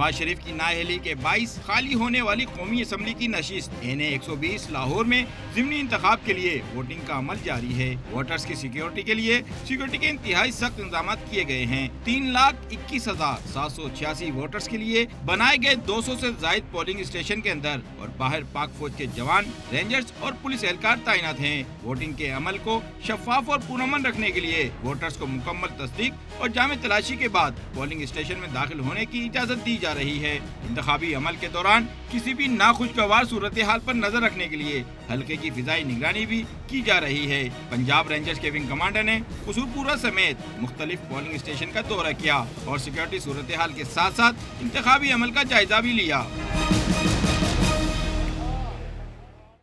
نواز شریف کی نااہلی کے باعث خالی ہونے والی قومی اسمبلی کی نشست NA 120 لاہور میں ضمنی انتخاب کے لیے ووٹنگ کا عمل جاری ہے۔ ووٹرز کی سیکیورٹی کے لیے سیکیورٹی کے انتہائی سخت انتظامات کیے گئے ہیں۔ 3,21,786 ووٹرز کے لیے بنائے گئے 200 سے زائد پولنگ اسٹیشن کے اندر اور باہر پاک فوج کے جوان، رینجرز اور پولیس اہلکار تعینات ہیں۔ ووٹنگ کے عمل کو شفاف اور پرامن رکھنے کے لیے ووٹرز کو مکمل تصدیق اور جامع تلاشی کے بعد پولنگ اسٹیشن میں داخل ہونے کی اجازت دی جا رہی ہے۔ انتخابی عمل کے دوران کسی بھی ناخوشگوار صورتحال پر نظر رکھنے کے لیے حلقے کی فضائی نگرانی بھی کی جا رہی ہے۔ پنجاب رینجرز کے ونگ کمانڈر نے قصور پورہ سمیت مختلف پولنگ اسٹیشن کا دورہ کیا اور سیکیورٹی صورتحال کے ساتھ ساتھ انتخابی عمل کا جائزہ بھی لیا۔